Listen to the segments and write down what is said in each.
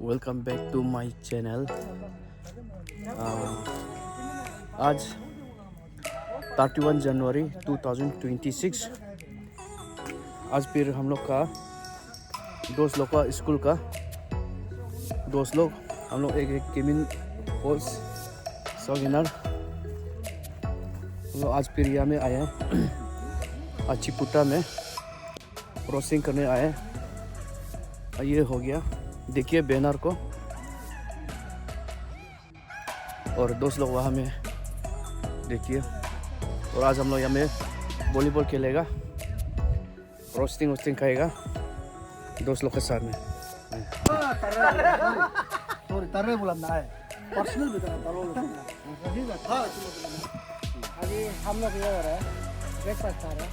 Welcome back to my channel. आज 31 जनवरी 2026। आज फिर हम लोग का दोस्त लोग का स्कूल का दोस्त लोग हम लोग एक केमिन पोस्ट सविनर हम लोग आज फिर यहाँ में आए हैं। आज चिपुटा में क्रॉसिंग करने आए हैं। ये हो गया, देखिए बैनर को। और दोस्त लोग वहाँ में देखिए। और आज हम लोग यहाँ में वॉलीबॉल खेलेगा, रोस्टिंग वोस्टिंग खाएगा दोस्त लोग के साथ में। तरह बुलंदा है पर्सनल भी अभी हम लोग ये हो रहा है ब्रेकफास्ट खा रहे हैं।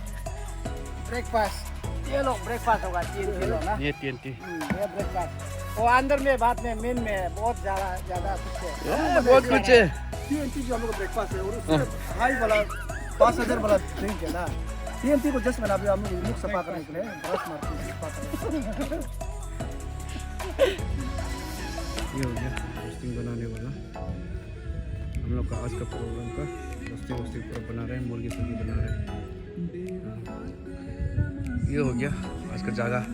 ब्रेकफास्ट ये लोग ब्रेकफास्ट होगा 3 किलो ना, ये TNT ये ब्रेकफास्ट। वो अंदर में बाद में मेन में बहुत ज़्यादा कुछ है, बहुत कुछ है। TNT जो हम लोग ब्रेकफास्ट है और उसमें हाई वाला 5000 वाला ड्रिंक है ना। TNT को जस्ट मैंने अभी हम लोग मुख सफा करने के लिए ब्रश मारते हैं। ये हो गया रोस्टिंग बनाने वाला। हम लोग का आज का प्रोग्राम का रोस्टिंग वोस्टिंग पूरा बना रहे हैं, मुर्गी सुर्गी बना रहे हैं। ये हो गया आज का जगह।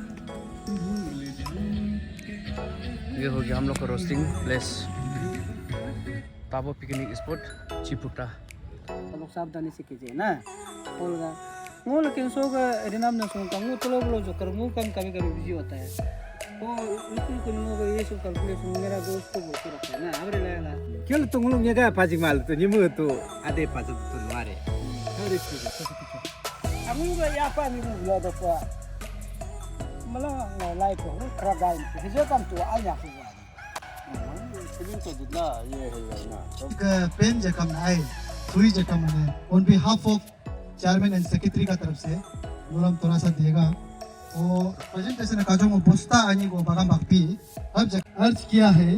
ये हो गया हम लोग का roasting place, Tabo picnic spot Chiputa. लोग सावधानी से कीजिए ना। बोलगा वो लेकिन सोग रिनाम न सोग कंगू तो लोग जो करमू कभी कभी बिजी होता है। वो बिल्कुल को ये सब कैलकुलेशन मेरा दोस्त को बोलते रहता है ना। हमरे लागला क्यों तुम लोग ये क्या पाजी माल तो निमु तो आधे पाजी तो मारे aku juga ya apa nih gua ada apa malah ngelai tuh keragain hijau kan tuh alnya gua पेन जखम आए सुई जखम है on behalf of chairman and secretary का तरफ से नूरम थोड़ा सा देगा। वो प्रेजेंटेशन का जो बुस्ता आनी को बगा बाकी अब अर्ज किया है।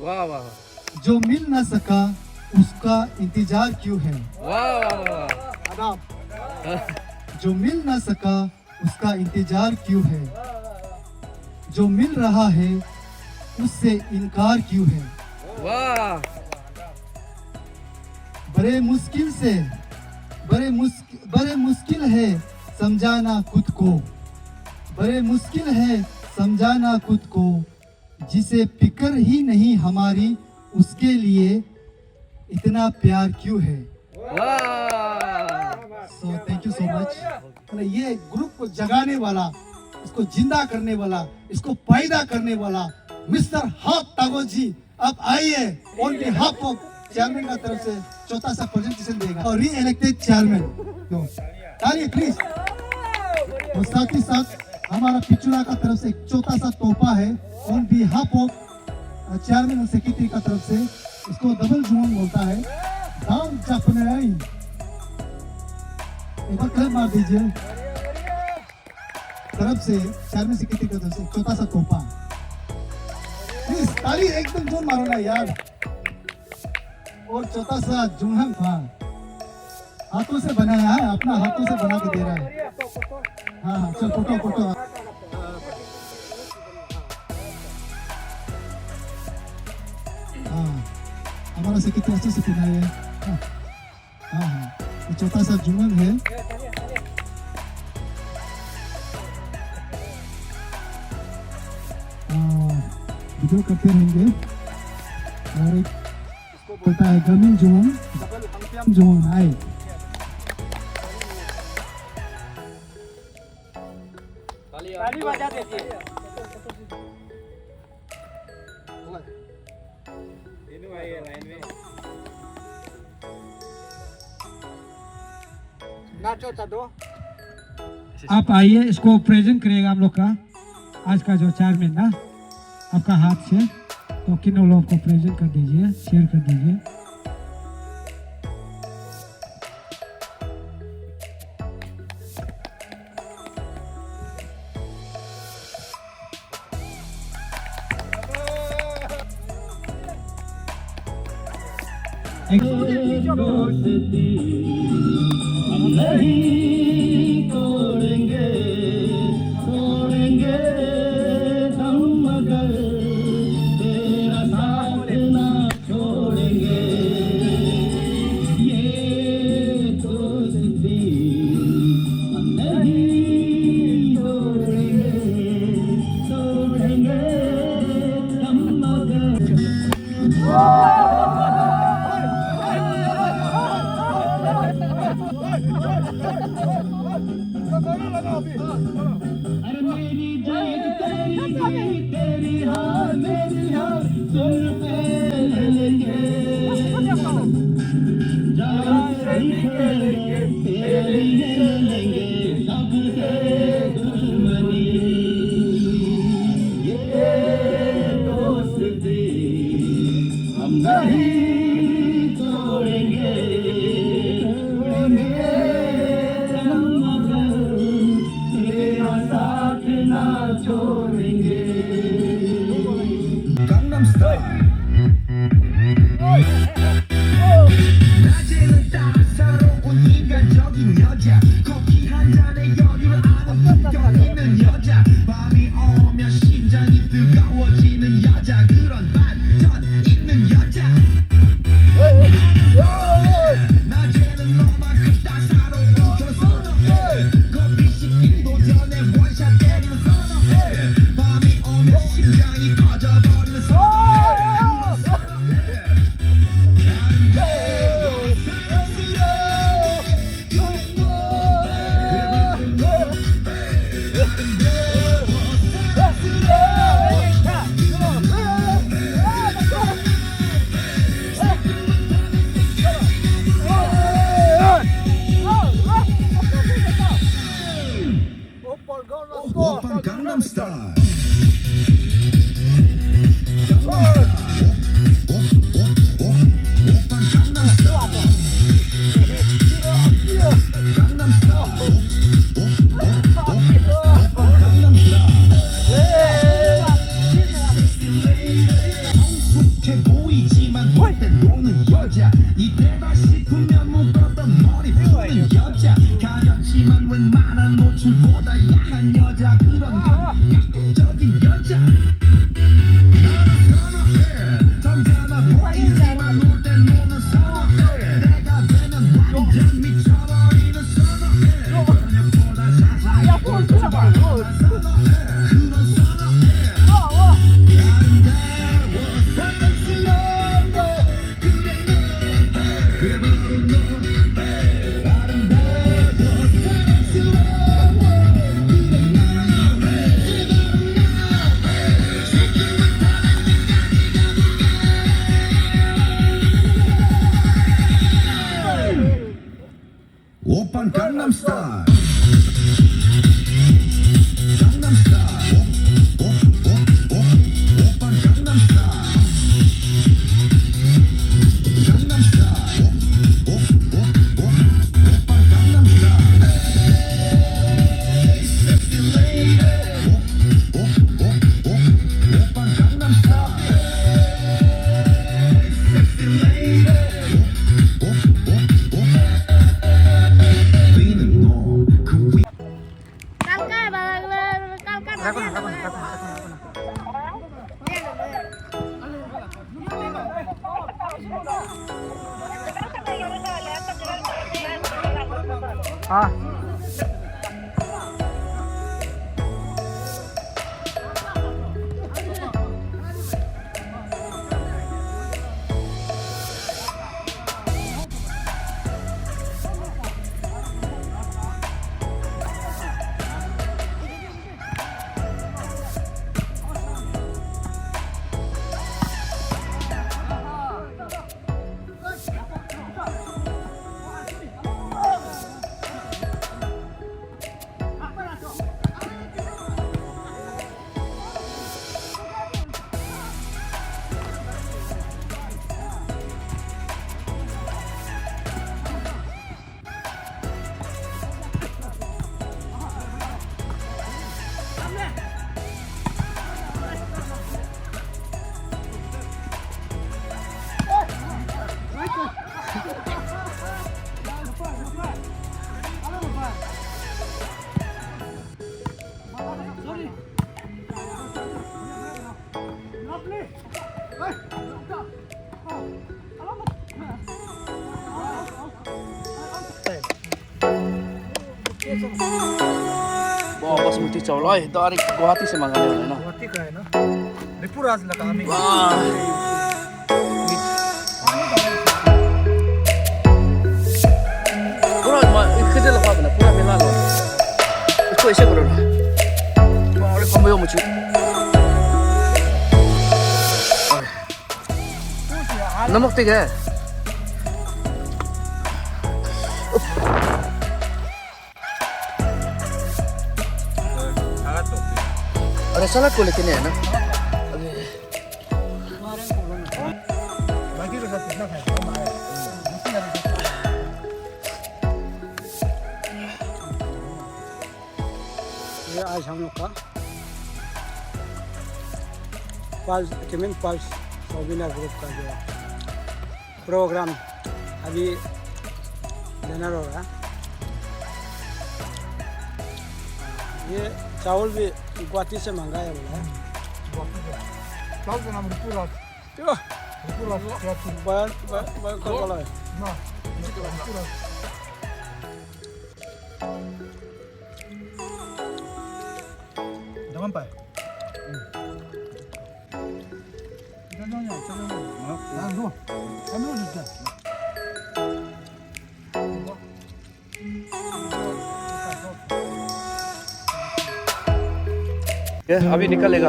वाह वाह, जो मिल ना सका उसका इंतजार क्यों है। वाह वाह वाह। जो मिल ना सका उसका इंतजार क्यों है, जो मिल रहा है उससे इनकार क्यों है। वाह, बड़े मुश्किल है समझाना खुद को, बड़े मुश्किल है समझाना खुद को, जिसे फिक्र ही नहीं हमारी उसके लिए इतना प्यार क्यों है। So thank you so much. ये ग्रुप को जगाने वाला, इसको जिंदा करने वाला, इसको पैदा करने वाला मिस्टर हाफ तागो जी अब आइए। ऑन बिहाफ ऑफ चेयरमैन का तरफ से छोटा सा प्रेजेंटेशन देगा और री इलेक्टेड चेयरमैन ताली प्लीज। और साथ ही साथ हमारा पिचुरा का तरफ से एक छोटा सा तोहफा है ऑन बिहाफ ऑफ चेयरमैन और सेक्रेटरी का तरफ से। इसको डबल जुआन बोलता है दाम जापने। एक बार क्लैप मार दीजिए तरफ से चेयरमैन सेक्रेटरी की तरफ से छोटा सा तोहफा। प्लीज ताली एकदम जोर मारो ना यार। और छोटा सा जुम्हन हाथों से बनाया है, अपना हाथों से बना के दे रहा है। हाँ हाँ चल फोटो हाँ हमारा सेक्रेटरी अच्छे से पहना है। हाँ हाँ ये छोटा सा जुम्मन है। वीडियो करते रहेंगे। और एक इसको बोलता है गमिन जोन आए। ताली बजा दीजिए। नाचो था दो। आप आइए, इसको प्रेजेंट करिएगा हम लोग का आज का जो चेयरमैन ना आपका हाथ से। तो किन लोगों को प्रेजेंट कर दीजिए, शेयर कर दीजिए। नहीं तोड़ेंगे हम 낮에는 따사로운 인간적인 여자 커피 한 잔에 여유를 아는 품격 있는 여자 밤이 오면 심장이 뜨거워지는 여자 그런 반전 있는 여자 낮에는 너만큼 따사로운 선호해 커피 시키기도 전에 원샷 때리는 선호해 밤이 오면 심장이 터져버리는 선호해 오빤 강남 스타일 성숙해 보이지만 볼땐 노는 여자 이때다 싶으면 묶었던 머리 푸는 여자 가렸지만 웬만한 노출보다 야한 여자 그런 감각적인 여자 나는 선호해 점잖아 보이지만 놀 땐 노는 선호해 내가 되면 완전 미쳐버리는 선호해 저녁보다 사사히 꼴초반 선호해 그런 선호해 아름다워 사랑스러워 그래 너 그래 바로 너 아름다워 사랑스러워 그래 오빤 강남 스타일 강남 스타일 오빤 강남 스타일 강남 스타일 오빤 강남 스타일 섹시 레이디 오빤 강남 스타일 섹시 레이디 위는 놈그 위 Calcar para calcar. Bawa pas multi chawla ay dari Guwahati sa mga ganyan na. Guwahati ka na. Ripura sila kami. पूरा इकजे लगा देना पूरा मिला लो इसको ऐसे करो ना और कम हो मुझे नमक ठीक है। अरे सलाद को लेके नहीं है ना? ये आज हम लोग का पल्स पल्स सोबिना ग्रुप का जो प्रोग्राम अभी डिनर हो रहा है। ये चावल भी गुवाहाटी से मंगाया बोला है। क्यों? बयान कर बोला है। ये अभी निकलेगा।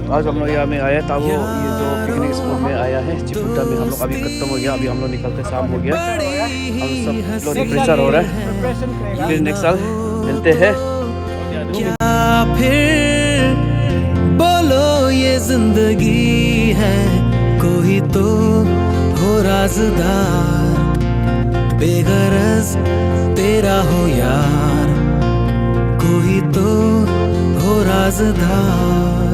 आज हम लोग यहाँ में आया था, वो ये जो पिकनिक स्पॉट में आया है चिपुटा में। हम लोग अभी खत्म हो गया, अभी हम लोग निकलते शाम हो गया। हम सब लोग प्रेशर हो रहा है। फिर नेक्स्ट साल मिलते हैं। क्या फिर बोलो ये जिंदगी है, कोई तो हो राज़दार, बेगरज तेरा हो यार, कोई तो हो राज़दार।